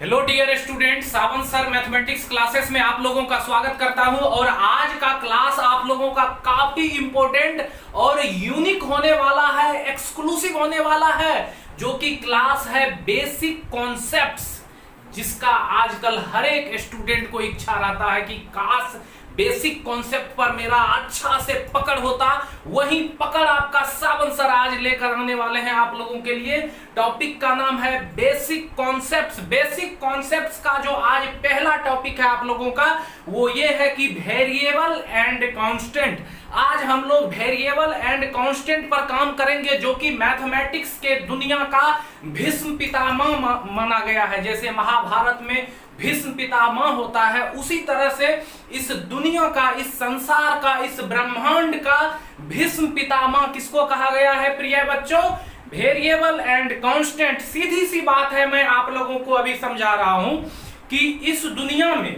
Hello dear student, सावन sir mathematics classes में आप लोगों का स्वागत करता हूं। और आज का क्लास आप लोगों का काफी इंपॉर्टेंट और यूनिक होने वाला है, एक्सक्लूसिव होने वाला है, जो कि क्लास है बेसिक कॉन्सेप्ट्स, जिसका आजकल हर एक स्टूडेंट को इच्छा रहता है कि काश बेसिक कॉन्सेप्ट पर मेरा अच्छा से पकड़ होता। वही पकड़ आपका सावन सर आज लेकर आने वाले हैं आप लोगों के लिए। टॉपिक का नाम है बेसिक कॉन्सेप्ट्स। बेसिक कॉन्सेप्ट्स का जो आज पहला टॉपिक है आप लोगों का, वो ये है कि वेरिएबल एंड कांस्टेंट। आज हम लोग वेरिएबल एंड कांस्टेंट पर काम करेंगे, जो कि मैथमेटिक्स के दुनिया का भीष्म पितामह माना गया है। जैसे महाभारत में भीष्म पितामह होता है, उसी तरह से इस दुनिया का, इस संसार का, इस ब्रह्मांड का भीष्म पितामह किसको कहा गया है प्रिय बच्चों? Variable and constant. सीधी सी बात है, मैं आप लोगों को अभी समझा रहा हूं कि इस दुनिया में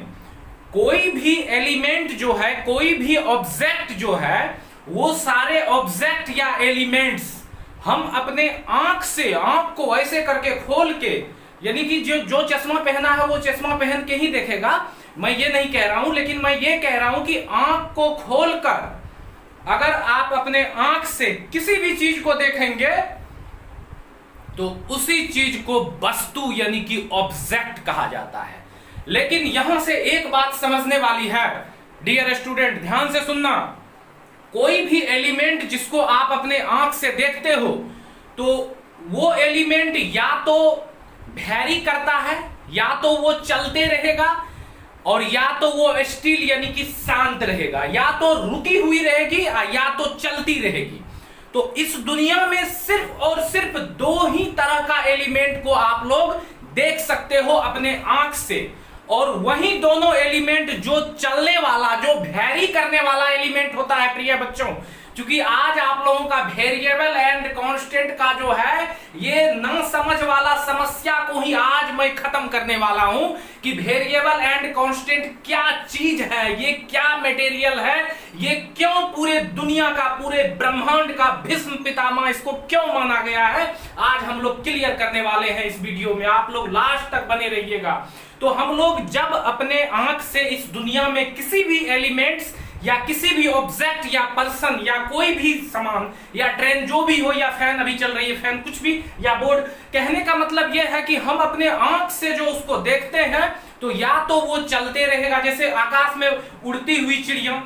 कोई भी एलिमेंट जो है, कोई भी ऑब्जेक्ट जो है, वो सारे ऑब्जेक्ट या एलिमेंट्स हम अपने आंख से, आंख को ऐसे करके खोल के, यानी कि जो चश्मा पहना है वो चश्मा पहन के ही देखेगा, मैं ये नहीं कह रहा हूं, लेकिन मैं ये कह रहा हूं कि आंख को खोलकर अगर आप अपने आंख से किसी भी चीज को देखेंगे तो उसी चीज को वस्तु यानी कि ऑब्जेक्ट कहा जाता है। लेकिन यहां से एक बात समझने वाली है डियर स्टूडेंट, ध्यान से सुनना। कोई भी एलिमेंट जिसको आप अपने आंख से देखते हो, तो वो एलिमेंट या तो वैरी करता है, या तो वो चलते रहेगा, और या तो वो स्टिल यानी कि शांत रहेगा, या तो रुकी हुई रहेगी या तो चलती रहेगी। तो इस दुनिया में सिर्फ और सिर्फ दो ही तरह का एलिमेंट को आप लोग देख सकते हो अपने आंख से, और वही दोनों एलिमेंट जो चलने वाला, जो वैरी करने वाला एलिमेंट होता है प्रिय बच्चों। क्योंकि आज आप लोगों का वेरिएबल एंड कांस्टेंट का जो है, ये न समझ वाला समस्या को ही आज मैं खत्म करने वाला हूं कि वेरिएबल एंड कांस्टेंट क्या चीज है, ये क्या मटेरियल है, ये क्यों पूरे दुनिया का, पूरे ब्रह्मांड का भीष्म पितामह इसको क्यों माना गया है। आज हम लोग क्लियर करने वाले हैं इस वीडियो में, आप लोग लास्ट तक बने रहिएगा। तो हम लोग जब अपने आंख से इस दुनिया में किसी भी एलिमेंट्स या किसी भी ऑब्जेक्ट या पर्सन या कोई भी सामान या ट्रेन जो भी हो, या फैन अभी चल रही है, फैन कुछ भी, या बोर्ड, कहने का मतलब यह है कि हम अपने आंख से जो उसको देखते हैं, तो या तो वो चलते रहेगा, जैसे आकाश में उड़ती हुई चिड़िया,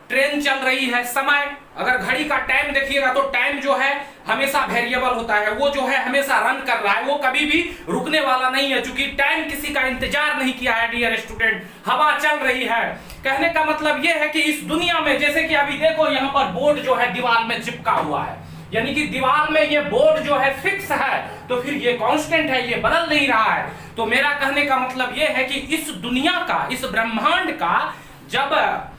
ट्रेन चल रही है, समय, अगर घड़ी का टाइम देखिएगा तो टाइम जो है हमेशा वेरिएबल होता है, वो जो है हमेशा रन कर रहा है, वो कभी भी रुकने वाला नहीं है, क्योंकि टाइम किसी का इंतजार नहीं किया है डियर स्टूडेंट। हवा चल रही है, कहने का मतलब ये है कि इस दुनिया में, जैसे कि अभी देखो यहाँ पर बोर्ड जो है दीवार में चिपका हुआ है, यानी कि दीवार में ये बोर्ड जो है फिक्स है, तो फिर ये कांस्टेंट है, ये बदल नहीं रहा है। तो मेरा कहने का मतलब ये है कि इस दुनिया का, इस ब्रह्मांड का जब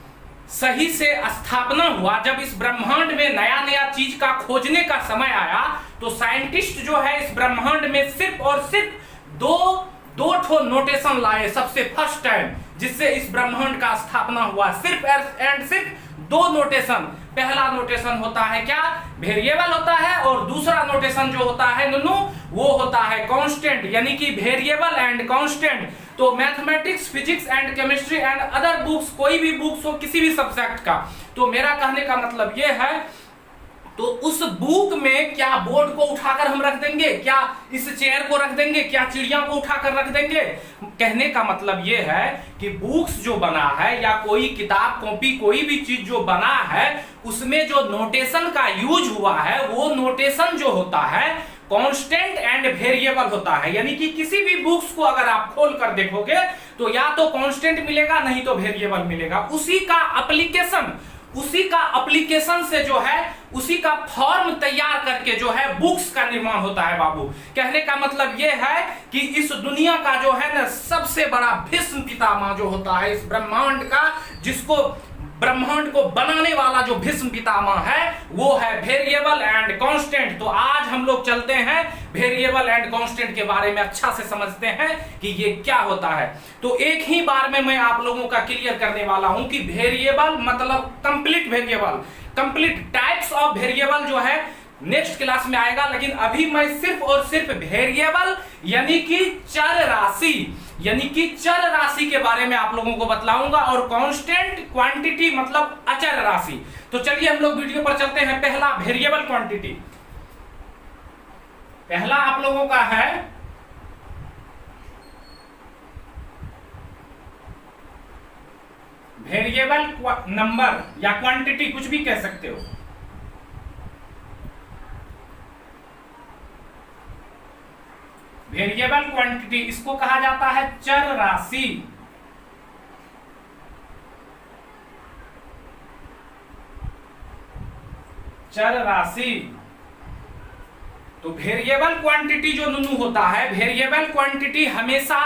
सही से स्थापना हुआ, जब इस ब्रह्मांड में नया नया चीज का खोजने का समय आया, तो साइंटिस्ट जो है इस ब्रह्मांड में सिर्फ और सिर्फ दो ठो नोटेशन लाए सबसे फर्स्ट टाइम, जिससे इस ब्रह्मांड का स्थापना हुआ। सिर्फ एंड सिर्फ दो नोटेशन। पहला नोटेशन होता है क्या? वेरिएबल होता है, और दूसरा नोटेशन जो होता है नुनू, वो होता है कांस्टेंट, यानी कि वेरिएबल एंड कांस्टेंट। तो mathematics, physics and chemistry and other books, कोई भी बुक्स हो किसी भी सब्जेक्ट का, तो मेरा कहने का मतलब ये है, तो उस बुक में क्या बोर्ड को उठाकर हम रख देंगे, क्या इस चेयर को रख देंगे, क्या चिड़िया को उठाकर रख देंगे? कहने का मतलब ये है कि बुक्स जो बना है, या कोई किताब कॉपी कोई भी चीज जो बना है, उसमें जो नोटेशन का यूज हुआ है, वो नोटेशन जो होता है कांस्टेंट एंड वेरिएबल होता है। यानी कि किसी भी बुक्स को अगर आप खोल कर देखोगे तो या तो कांस्टेंट मिलेगा, नहीं तो वेरिएबल मिलेगा। उसी का एप्लीकेशन से जो है, उसी का फॉर्म तैयार करके जो है बुक्स का निर्माण होता है बाबू। कहने का मतलब यह है कि इस दुनिया का जो है ना सबसे बड़ा भीष्म पितामह जो होता है इस ब्रह्मांड का, जिसको ब्रह्मांड को बनाने वाला जो भीष्म पितामह है, वो है वेरिएबल एंड कांस्टेंट। तो आज हम लोग चलते हैं वेरिएबल एंड कांस्टेंट के बारे में, अच्छा से समझते हैं कि ये क्या होता है। तो एक ही बार में मैं आप लोगों का क्लियर करने वाला हूं कि वेरिएबल मतलब complete variable, complete types of variable जो है नेक्स्ट क्लास में आएगा। लेकिन अभी मैं सिर्फ और सिर्फ वेरिएबल यानी कि चर राशि, यानी कि चर राशि के बारे में आप लोगों को बतलाऊंगा, और कांस्टेंट क्वांटिटी मतलब अचर राशि। तो चलिए हम लोग वीडियो पर चलते हैं। पहला वेरिएबल क्वांटिटी, पहला आप लोगों का है वेरिएबल नंबर या क्वांटिटी, कुछ भी कह सकते हो। वेरिएबल क्वांटिटी इसको कहा जाता है चर राशि। चर राशि। तो वेरिएबल क्वांटिटी जो नुनू होता है, वेरिएबल क्वांटिटी हमेशा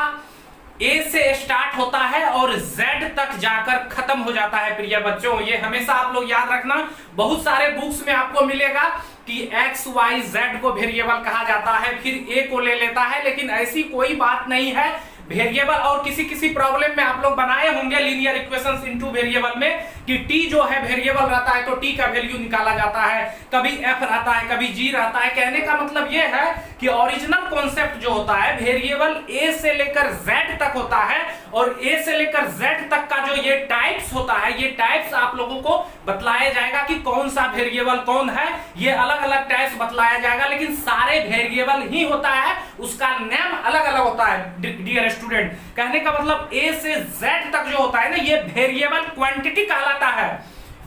ए से स्टार्ट होता है और जेड तक जाकर खत्म हो जाता है। प्रिय बच्चों, ये हमेशा आप लोग याद रखना। बहुत सारे बुक्स में आपको मिलेगा कि एक्स वाई जेड को वेरिएबल कहा जाता है, फिर ए को ले लेता है, लेकिन ऐसी कोई बात नहीं है। वेरिएबल और किसी प्रॉब्लम में आप लोग बनाए होंगे लीनियर इक्वेशंस इनटू वेरिएबल में कि टी जो है वेरिएबल रहता है तो टी का वैल्यू निकाला जाता है, कभी एफ रहता है, कभी जी रहता है। कहने का मतलब ये है कि ओरिजिनल कॉन्सेप्ट जो होता है वेरिएबल ए से लेकर जेड तक होता है, और ए से लेकर जेड तक का जो ये टाइप्स होता है, ये टाइप्स आप लोगों को बतलाया जाएगा कि कौन सा वेरिएबल कौन है। ये अलग अलग टाइप्स बतलाया जाएगा, लेकिन सारे वेरिएबल ही होता है, उसका नेम अलग अलग होता है। डियर स्टूडेंट, कहने का मतलब ए से जेड तक जो होता है ना, ये वेरिएबल क्वांटिटी कहलाता है।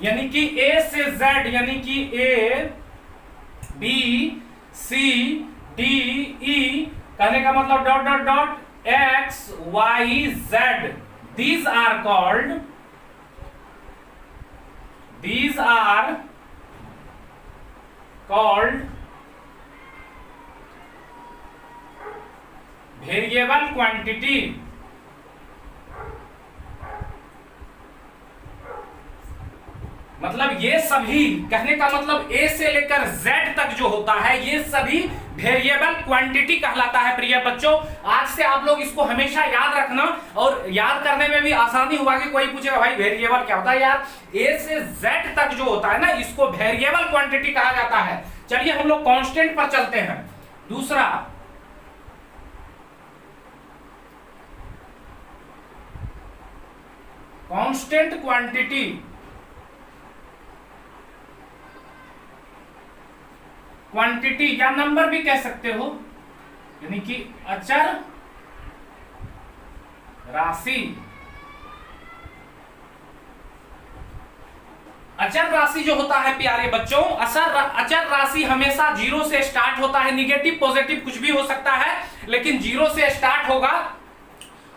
यानी कि ए से जेड, यानी कि A B C D E, कहने का मतलब dot dot dot X Y Z, these are called variable quantity. मतलब ये सभी, कहने का मतलब ए से लेकर जेड तक जो होता है ये सभी वेरिएबल क्वांटिटी कहलाता है। प्रिय बच्चों, आज से आप लोग इसको हमेशा याद रखना, और याद करने में भी आसानी होगा कि कोई पूछेगा भाई वेरिएबल क्या होता है। यार ए से जेड तक जो होता है ना, इसको वेरिएबल क्वांटिटी कहा जाता है। चलिए हम लोग कांस्टेंट पर चलते हैं। दूसरा कांस्टेंट क्वांटिटी, क्वांटिटी या नंबर भी कह सकते हो, यानी कि अचर राशि। अचर राशि जो होता है प्यारे बच्चों, अचर राशि हमेशा जीरो से स्टार्ट होता है। निगेटिव पॉजिटिव कुछ भी हो सकता है, लेकिन जीरो से स्टार्ट होगा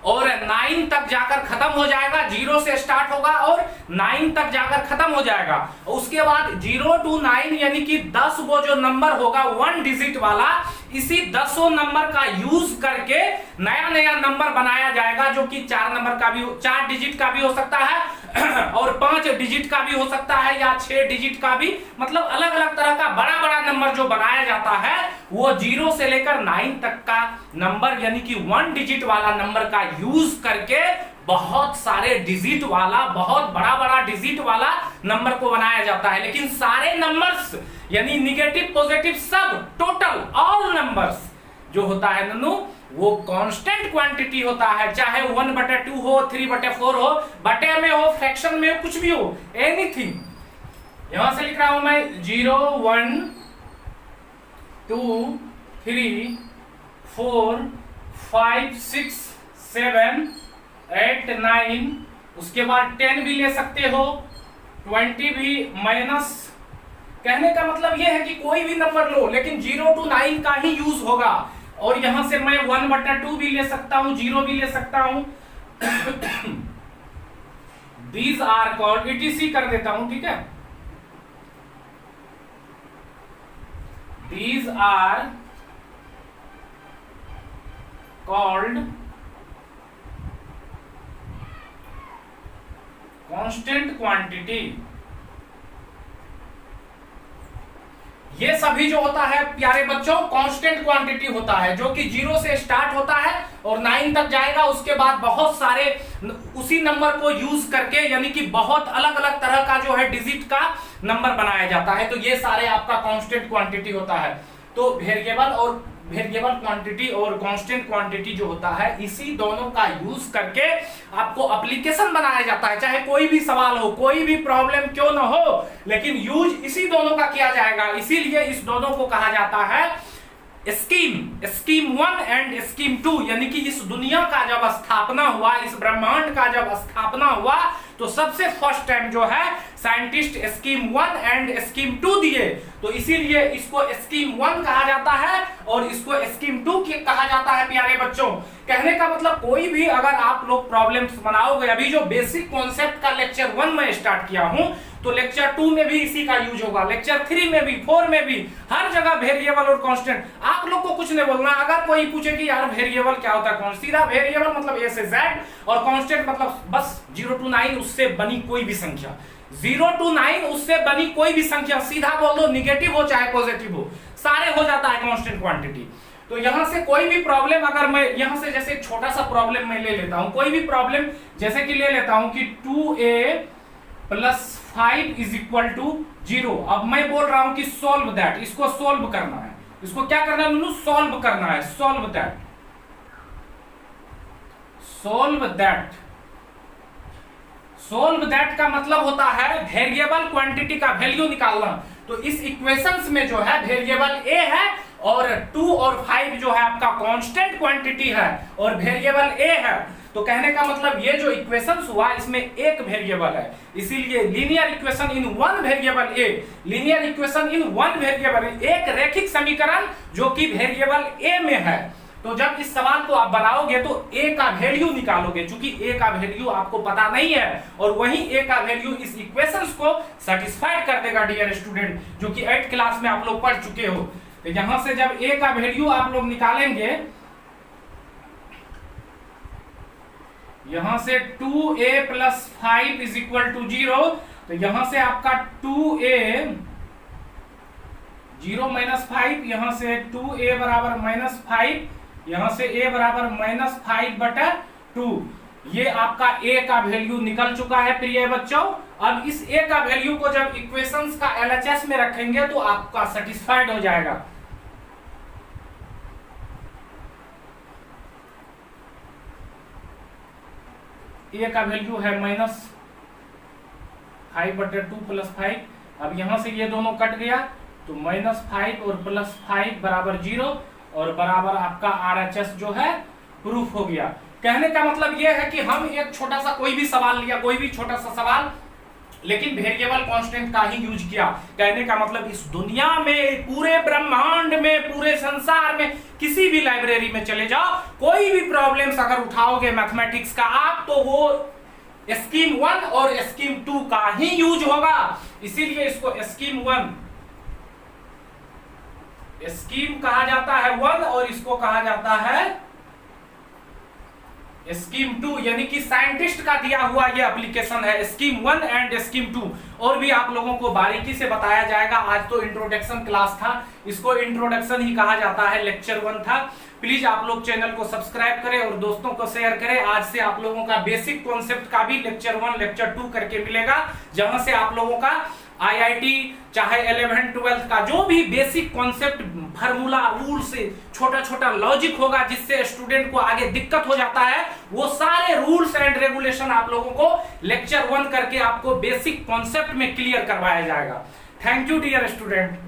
और 9 तक जाकर खत्म हो जाएगा। 0 से स्टार्ट होगा और 9 तक जाकर खत्म हो जाएगा। उसके बाद 0 to 9 यानी कि 10 वो जो नंबर होगा 1 डिजिट वाला, इसी 10 नंबर का यूज करके नया नया नंबर बनाया जाएगा, जो कि 4 नंबर का भी, 4 डिजिट का भी हो सकता है और 5 डिजिट का भी हो सकता है, या 6 डिजिट का भी। मतलब अलग अलग तरह का बड़ा बड़ा नंबर जो बनाया जाता है वो 0 से लेकर 9 तक का नंबर, यानी कि 1 डिजिट वाला नंबर का यूज करके बहुत सारे डिजिट वाला, बहुत बड़ा बड़ा डिजिट वाला नंबर को बनाया जाता है। लेकिन सारे नंबर्स यानी निगेटिव पॉजिटिव सब टोटल ऑल नंबर्स जो होता है नन्नू, वो कांस्टेंट क्वांटिटी होता है। चाहे 1/2 हो, 3/4 हो, बटे में हो, फ्रैक्शन में हो, कुछ भी हो, एनीथिंग। यहां से लिख रहा हूं मैं 0 1 2 3 4 5 6 7 8 9, उसके बाद 10 भी ले सकते हो, 20 भी, माइनस। कहने का मतलब यह है कि कोई भी नंबर लो, लेकिन 0 to 9 का ही यूज होगा। और यहां से मैं 1/2 भी ले सकता हूं, 0 भी ले सकता हूं। These are called, etc कर देता हूं, ठीक है। These are called constant quantity. ये सभी जो होता है प्यारे बच्चों कांस्टेंट क्वांटिटी होता है, जो कि 0 से स्टार्ट होता है और 9 तक जाएगा। उसके बाद बहुत सारे उसी नंबर को यूज करके, यानी कि बहुत अलग अलग तरह का जो है डिजिट का नंबर बनाया जाता है। तो ये सारे आपका कांस्टेंट क्वांटिटी होता है। तो वेरिएबल क्वांटिटी और कांस्टेंट क्वांटिटी जो होता है, इसी दोनों का यूज करके आपको एप्लीकेशन बनाया जाता है। चाहे कोई भी सवाल हो, कोई भी प्रॉब्लम क्यों ना हो, लेकिन यूज इसी दोनों का किया जाएगा। इसीलिए इस दोनों को कहा जाता है स्कीम 1 एंड स्कीम 2। यानी कि इस दुनिया का जब स्थापना हुआ, इस ब्रह्मांड का जब स्थापना हुआ, तो सबसे फर्स्ट टाइम जो है साइंटिस्ट स्कीम 1 एंड स्कीम 2 दिए। तो इसीलिए इसको स्कीम 1 कहा जाता है और इसको स्कीम 2 कहा जाता है। प्यारे बच्चों, कहने का मतलब कोई भी अगर आप लोग प्रॉब्लम्स बनाओगे, अभी जो बेसिक कॉन्सेप्ट का लेक्चर 1 में स्टार्ट किया हूं, तो लेक्चर 2 में भी इसी का यूज होगा, लेक्चर 3 में भी, 4 में भी, हर जगह वेरिएबल और कांस्टेंट। आप लोग को कुछ नहीं बोलना। अगर कोई पूछे कि यार वेरिएबल क्या होता है, सीधा वेरिएबल मतलब ए से जेड, और कांस्टेंट मतलब बस 0 to 9 उससे बनी कोई भी संख्या, 0 to 9 उससे बनी कोई भी संख्या, सीधा बोल दो, निगेटिव हो चाहे पॉजिटिव हो, सारे हो जाता है कांस्टेंट क्वांटिटी। तो यहां से कोई भी प्रॉब्लम, अगर मैं यहां से जैसे छोटा सा प्रॉब्लम मैं ले लेता हूं, कोई भी प्रॉब्लम जैसे कि ले लेता हूं कि 2a + 5 = 0। अब मैं बोल रहा हूं कि सॉल्व दैट, इसको सॉल्व करना है। इसको क्या करना है? सॉल्व करना है। Solve that, solve that, solve that का मतलब होता है वेरिएबल क्वांटिटी का वैल्यू निकालना। तो इस इक्वेशंस में जो है वेरिएबल a है और 2 और 5 जो है आपका कांस्टेंट क्वांटिटी है और वेरिएबल a है। तो कहने का मतलब ये जो इक्वेशंस हुआ, इसमें एक वेरिएबल है, इसीलिए linear equation in one variable a, linear equation in one variable, एक रैखिक समीकरण जो कि वेरिएबल a में है। तो जब इस सवाल को आप बनाओगे तो a का वैल्यू निकालोगे, क्योंकि a का वैल्यू आपको पता नहीं है, और वही a का वैल्यू इस इक्वेशंस को सेटिस्फाइड कर देगा डियर स्टूडेंट, जो कि 8th क्लास में आप लोग पढ़ चुके हो। तो यहां से जब a का वैल्यू आप लोग निकालेंगे, यहां से 2a + 5 = 0, तो यहां से आपका 2a 0 - 5, यहां से 2a = -5, यहां से a = -5/2। ये आपका a का वैल्यू निकल चुका है प्रिय बच्चों। अब इस a का वैल्यू को जब इक्वेशंस का LHS में रखेंगे तो आपका सेटिस्फाइड हो जाएगा। a का वैल्यू है -5/2 + 5। अब यहां से ये दोनों कट गया, तो -5 और +5 = 0, और बराबर आपका RHS जो है प्रूफ हो गया। कहने का मतलब यह है कि हम एक छोटा सा कोई भी सवाल लिया, कोई भी छोटा सा सवाल, लेकिन वेरिएबल कांस्टेंट का ही यूज किया। कहने का मतलब इस दुनिया में, पूरे ब्रह्मांड में, पूरे संसार में, किसी भी लाइब्रेरी में चले जाओ, कोई भी प्रॉब्लम्स अगर उठाओगे मैथमेटिक्स का आप, तो वो स्कीम 1 और स्कीम 2 का ही यूज होगा। इसीलिए इसको स्कीम 1 स्कीम कहा जाता है 1, और इसको कहा जाता है स्कीम 2, यानी कि साइंटिस्ट का दिया हुआ ये एप्लीकेशन है स्कीम 1 एंड स्कीम 2। और भी आप लोगों को बारीकी से बताया जाएगा। आज तो इंट्रोडक्शन क्लास था, इसको इंट्रोडक्शन ही कहा जाता है, लेक्चर 1 था। प्लीज आप लोग चैनल को सब्सक्राइब करें और दोस्तों को शेयर करें। आज से आप लोगों का बेसिक कॉन्सेप्ट का भी लेक्चर 1 लेक्चर 2 करके मिलेगा, जहां से आप लोगों का IIT चाहे 11th 12th का जो भी बेसिक कॉन्सेप्ट, फार्मूला, रूल से छोटा छोटा लॉजिक होगा, जिससे स्टूडेंट को आगे दिक्कत हो जाता है, वो सारे रूल्स एंड रेगुलेशन आप लोगों को लेक्चर 1 करके आपको बेसिक कॉन्सेप्ट में क्लियर करवाया जाएगा। Thank you dear student.